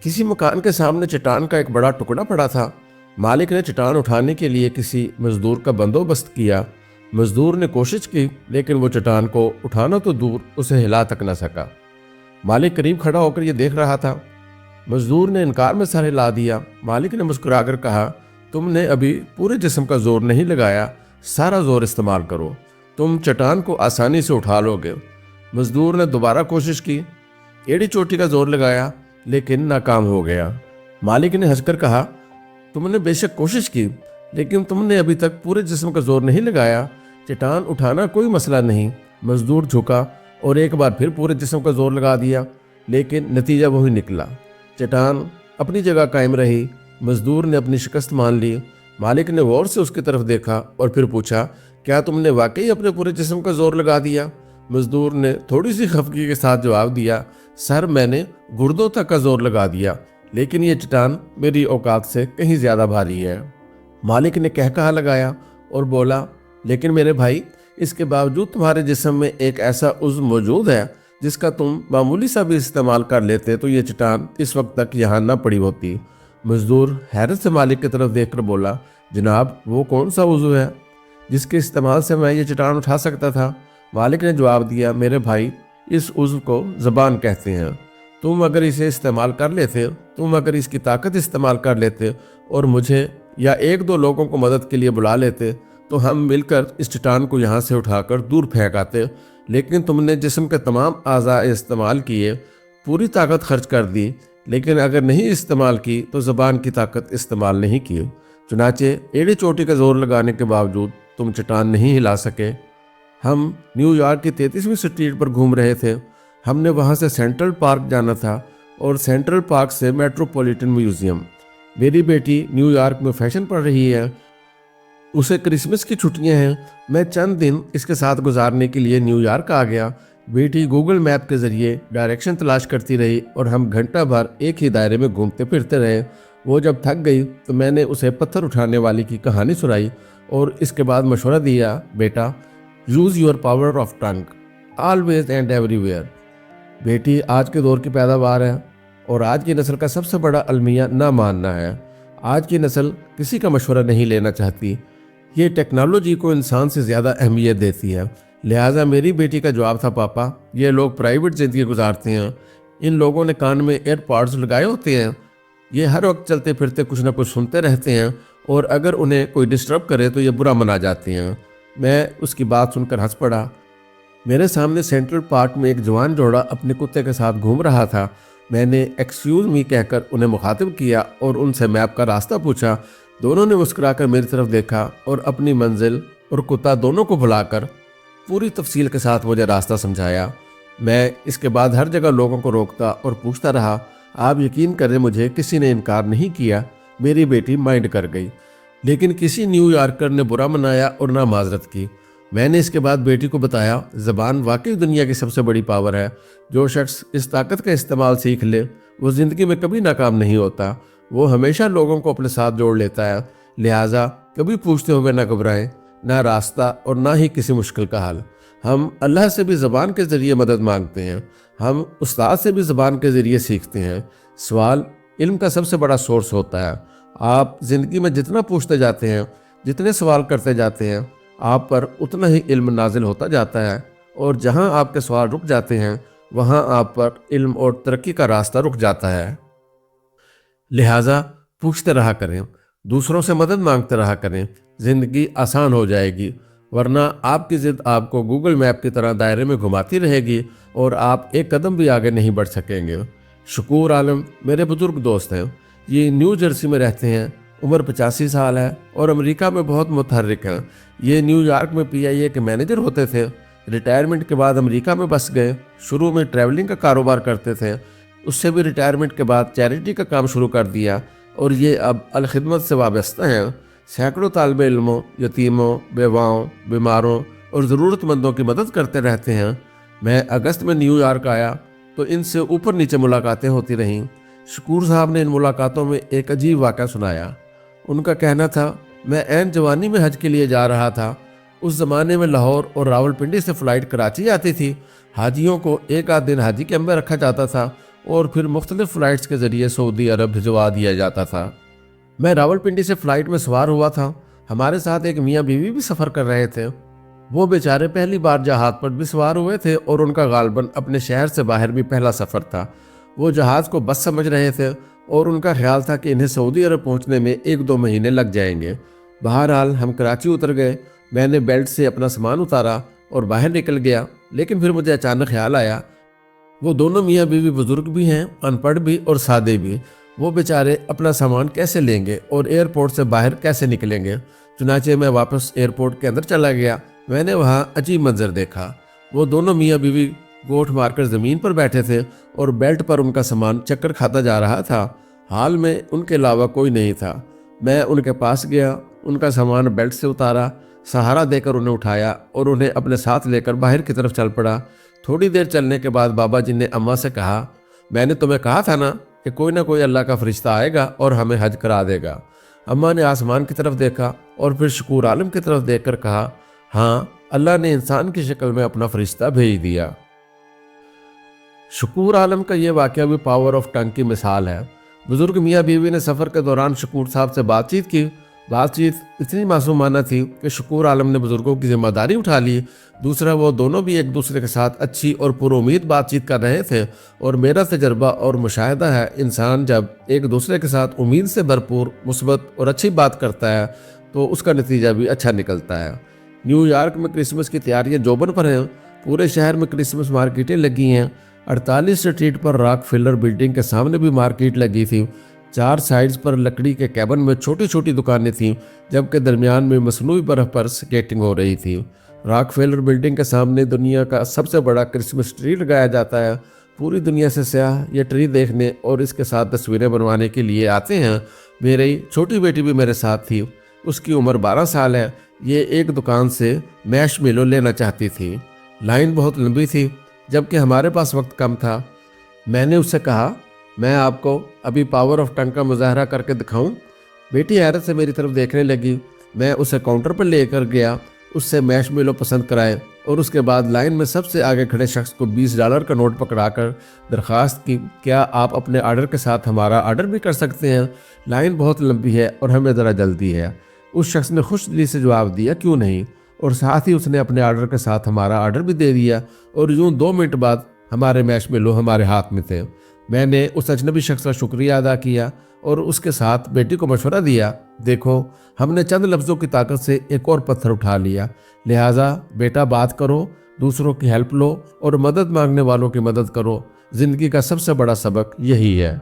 किसी मकान के सामने चट्टान का एक बड़ा टुकड़ा पड़ा था। मालिक ने चट्टान उठाने के लिए किसी मजदूर का बंदोबस्त किया। मजदूर ने कोशिश की, लेकिन वो चट्टान को उठाना तो दूर, उसे हिला तक न सका। मालिक करीब खड़ा होकर ये देख रहा था। मजदूर ने इनकार में सर हिला दिया। मालिक ने मुस्कुराकर कहा, तुमने अभी पूरे जिस्म का जोर नहीं लगाया, सारा जोर इस्तेमाल करो, तुम चट्टान को आसानी से उठा लोगे। मजदूर ने दोबारा कोशिश की, एड़ी चोटी का जोर लगाया, लेकिन नाकाम हो गया। मालिक ने हंसकर कहा, तुमने बेशक कोशिश की, लेकिन तुमने अभी तक पूरे जिस्म का जोर नहीं लगाया। चट्टान उठाना कोई मसला नहीं। मजदूर झुका और एक बार फिर पूरे जिस्म का जोर लगा दिया, लेकिन नतीजा वही निकला। चट्टान अपनी जगह कायम रही। मजदूर ने अपनी शिकस्त मान ली। मालिक ने गौर से उसकी तरफ देखा और फिर पूछा, क्या तुमने वाकई अपने पूरे जिस्म का जोर लगा दिया? मजदूर ने थोड़ी सी खफगी के साथ जवाब दिया, सर मैंने गुर्दों तक का जोर लगा दिया, लेकिन ये चट्टान मेरी औकात से कहीं ज़्यादा भारी है। मालिक ने कह कहा लगाया और बोला, लेकिन मेरे भाई, इसके बावजूद तुम्हारे जिस्म में एक ऐसा उज़्व मौजूद है जिसका तुम मामूली सा भी इस्तेमाल कर लेते तो ये चट्टान इस वक्त तक यहाँ न पड़ी होती। मजदूर हैरत से मालिक की तरफ देखकर बोला, जनाब वो कौन सा उज़्व है जिसके इस्तेमाल से मैं ये चट्टान उठा सकता था? मालिक ने जवाब दिया, मेरे भाई, इस उज़्व को ज़बान कहते हैं। तुम अगर इसे इस्तेमाल कर लेते, तुम अगर इसकी ताकत इस्तेमाल कर लेते और मुझे या एक दो लोगों को मदद के लिए बुला लेते, तो हम मिलकर इस चट्टान को यहाँ से उठाकर दूर फेंक आते। लेकिन तुमने जिस्म के तमाम आज़ा इस्तेमाल किए, पूरी ताकत खर्च कर दी, लेकिन अगर नहीं इस्तेमाल की तो ज़बान की ताकत इस्तेमाल नहीं की। चुनाचे एड़ी चोटी का जोर लगाने के बावजूद तुम चट्टान नहीं हिला सके। हम न्यूयॉर्क की 33वीं स्ट्रीट पर घूम रहे थे। हमने वहाँ से सेंट्रल पार्क जाना था और सेंट्रल पार्क से मेट्रोपॉलिटन म्यूज़ियम। मेरी बेटी न्यूयॉर्क में फैशन पढ़ रही है, उसे क्रिसमस की छुट्टियां हैं। मैं चंद दिन इसके साथ गुजारने के लिए न्यूयॉर्क आ गया। बेटी गूगल मैप के ज़रिए डायरेक्शन तलाश करती रही और हम घंटा भर एक ही दायरे में घूमते फिरते रहे। वो जब थक गई तो मैंने उसे पत्थर उठाने वाली की कहानी सुनाई और इसके बाद मशवरा दिया, बेटा, use your power of tongue always and everywhere. बेटी आज के दौर की पैदावार है और आज की नस्ल का सबसे बड़ा अलमिया ना मानना है। आज की नस्ल किसी का मशवरा नहीं लेना चाहती। ये टेक्नोलॉजी को इंसान से ज़्यादा अहमियत देती है। लिहाजा मेरी बेटी का जवाब था, पापा, ये लोग प्राइवेट ज़िंदगी गुजारते हैं, इन लोगों ने कान में एयरपॉड्स लगाए होते हैं, ये हर वक्त चलते फिरते कुछ ना कुछ सुनते रहते हैं और अगर उन्हें कोई डिस्टर्ब करे तो ये बुरा मना जाते हैं। मैं उसकी बात सुनकर हंस पड़ा। मेरे सामने सेंट्रल पार्क में एक जवान जोड़ा अपने कुत्ते के साथ घूम रहा था। मैंने एक्सक्यूज़ मी कहकर उन्हें मुखातिब किया और उनसे मैप का रास्ता पूछा। दोनों ने मुस्कुराकर मेरी तरफ देखा और अपनी मंजिल और कुत्ता दोनों को बुलाकर पूरी तफसील के साथ मुझे रास्ता समझाया। मैं इसके बाद हर जगह लोगों को रोकता और पूछता रहा। आप यकीन करें, मुझे किसी ने इनकार नहीं किया। मेरी बेटी माइंड कर गई, लेकिन किसी न्यूयॉर्कर ने बुरा मनाया और ना माजरत की। मैंने इसके बाद बेटी को बताया, ज़बान वाकई दुनिया की सबसे बड़ी पावर है। जो शख्स इस ताकत का इस्तेमाल सीख ले वो ज़िंदगी में कभी नाकाम नहीं होता। वो हमेशा लोगों को अपने साथ जोड़ लेता है। लिहाजा कभी पूछते हुए ना घबराएं, ना रास्ता और ना ही किसी मुश्किल का हल। हम अल्लाह से भी ज़बान के ज़रिए मदद मांगते हैं, हम उस्ताद से भी ज़बान के ज़रिए सीखते हैं। सवाल इल्म का सबसे बड़ा सोर्स होता है। आप ज़िंदगी में जितना पूछते जाते हैं, जितने सवाल करते जाते हैं, आप पर उतना ही इल्म नाजिल होता जाता है और जहां आपके सवाल रुक जाते हैं वहां आप पर इल्म और तरक्की का रास्ता रुक जाता है। लिहाजा पूछते रहा करें, दूसरों से मदद मांगते रहा करें, ज़िंदगी आसान हो जाएगी। वरना आपकी ज़िद आपको गूगल मैप की तरह दायरे में घुमाती रहेगी और आप एक कदम भी आगे नहीं बढ़ सकेंगे। शकूर आलम मेरे बुज़ुर्ग दोस्त हैं। ये न्यू जर्सी में रहते हैं, उम्र 85 साल है और अमेरिका में बहुत मुतहर्रिक हैं। ये न्यूयॉर्क में PIA के मैनेजर होते थे। रिटायरमेंट के बाद अमेरिका में बस गए। शुरू में ट्रैवलिंग का कारोबार करते थे, उससे भी रिटायरमेंट के बाद चैरिटी का काम शुरू कर दिया और ये अब अल खिदमत से वाबस्ता हैं। सैकड़ों तालिबे इल्मों, यतीमों, बेवाओं, बीमारों और ज़रूरतमंदों की मदद करते रहते हैं। मैं अगस्त में न्यूयॉर्क आया तो इनसे ऊपर नीचे मुलाकातें होती रहीं। शकूर साहब ने इन मुलाकातों में एक अजीब वाक़या सुनाया। उनका कहना था, मैं ऐन जवानी में हज के लिए जा रहा था। उस ज़माने में लाहौर और रावलपिंडी से फ़्लाइट कराची आती थी। हाजियों को एक आध दिन हाजी कैंप में रखा जाता था اور پھر مختلف فلائٹس کے ذریعے سعودی عرب بھجوا دیا جاتا تھا۔ میں راولپنڈی سے فلائٹ میں سوار ہوا تھا، ہمارے ساتھ ایک میاں بیوی بھی سفر کر رہے تھے۔ وہ بیچارے پہلی بار جہاز پر بھی سوار ہوئے تھے اور ان کا غالباً اپنے شہر سے باہر بھی پہلا سفر تھا۔ وہ جہاز کو بس سمجھ رہے تھے اور ان کا خیال تھا کہ انہیں سعودی عرب پہنچنے میں 1-2 مہینے لگ جائیں گے۔ بہرحال ہم کراچی اتر گئے، میں نے بیلٹ سے اپنا سامان اتارا اور باہر نکل گیا، لیکن پھر مجھے اچانک خیال آیا وہ دونوں میاں بیوی بزرگ بھی ہیں، ان پڑھ بھی اور سادے بھی، وہ بیچارے اپنا سامان کیسے لیں گے اور ایئرپورٹ سے باہر کیسے نکلیں گے؟ چنانچہ میں واپس ایئرپورٹ کے اندر چلا گیا۔ میں نے وہاں عجیب منظر دیکھا، وہ دونوں میاں بیوی گوٹھ مار کر زمین پر بیٹھے تھے اور بیلٹ پر ان کا سامان چکر کھاتا جا رہا تھا۔ حال میں ان کے علاوہ کوئی نہیں تھا۔ میں ان کے پاس گیا، ان کا سامان بیلٹ سے اتارا، سہارا دے کر انہیں اٹھایا اور انہیں اپنے ساتھ لے کر باہر کی طرف چل پڑا۔ تھوڑی دیر چلنے کے بعد بابا جی نے اماں سے کہا، میں نے تمہیں کہا تھا نا کہ کوئی نہ کوئی اللہ کا فرشتہ آئے گا اور ہمیں حج کرا دے گا۔ اماں نے آسمان کی طرف دیکھا اور پھر شکور عالم کی طرف دیکھ کر کہا، ہاں اللہ نے انسان کی شکل میں اپنا فرشتہ بھیج دیا۔ شکور عالم کا یہ واقعہ بھی پاور آف ٹنگ کی مثال ہے۔ بزرگ میاں بیوی نے سفر کے دوران شکور صاحب سے بات چیت کی۔ بات چیت اتنی معصومانہ تھی کہ شکور عالم نے بزرگوں کی ذمہ داری اٹھا لی۔ دوسرا، وہ دونوں بھی ایک دوسرے کے ساتھ اچھی اور پر امید بات چیت کر رہے تھے، اور میرا تجربہ اور مشاہدہ ہے انسان جب ایک دوسرے کے ساتھ امید سے بھرپور، مثبت اور اچھی بات کرتا ہے تو اس کا نتیجہ بھی اچھا نکلتا ہے۔ نیو یارک میں کرسمس کی تیاریاں جوبن پر ہیں، پورے شہر میں کرسمس مارکیٹیں لگی ہیں۔ 48 اسٹریٹ پر راک فیلر بلڈنگ کے سامنے بھی مارکیٹ لگی تھی۔ 4 سائڈز پر لکڑی کے کیبن میں چھوٹی چھوٹی دکانیں تھیں، جبکہ درمیان میں مصنوعی برف پر سکیٹنگ ہو رہی تھی۔ راک فیلر بلڈنگ کے سامنے دنیا کا سب سے بڑا کرسمس ٹری لگایا جاتا ہے۔ پوری دنیا سے سیاح یہ ٹری دیکھنے اور اس کے ساتھ تصویریں بنوانے کے لیے آتے ہیں۔ میری چھوٹی بیٹی بھی میرے ساتھ تھی، اس کی عمر 12 سال ہے۔ یہ ایک دکان سے میش میلو لینا چاہتی تھی۔ لائن بہت لمبی تھی، جبکہ ہمارے پاس وقت کم تھا۔ میں نے اس سے کہا، میں آپ کو ابھی پاور آف ٹنگ کا مظاہرہ کر کے دکھاؤں؟ بیٹی حیرت سے میری طرف دیکھنے لگی۔ میں اسے کاؤنٹر پر لے کر گیا، اس سے میش میلو پسند کرائے اور اس کے بعد لائن میں سب سے آگے کھڑے شخص کو $20 کا نوٹ پکڑا کر درخواست کی، کیا آپ اپنے آرڈر کے ساتھ ہمارا آرڈر بھی کر سکتے ہیں؟ لائن بہت لمبی ہے اور ہمیں ذرا جلدی ہے۔ اس شخص نے خوش دلی سے جواب دیا، کیوں نہیں، اور ساتھ ہی اس نے اپنے آرڈر کے ساتھ ہمارا آرڈر بھی دے دیا، اور یوں 2 منٹ بعد ہمارے میش میلو ہمارے ہاتھ میں تھے۔ میں نے اس اجنبی شخص کا شکریہ ادا کیا اور اس کے ساتھ بیٹی کو مشورہ دیا، دیکھو ہم نے چند لفظوں کی طاقت سے ایک اور پتھر اٹھا لیا، لہٰذا بیٹا بات کرو، دوسروں کی ہیلپ لو اور مدد مانگنے والوں کی مدد کرو۔ زندگی کا سب سے بڑا سبق یہی ہے۔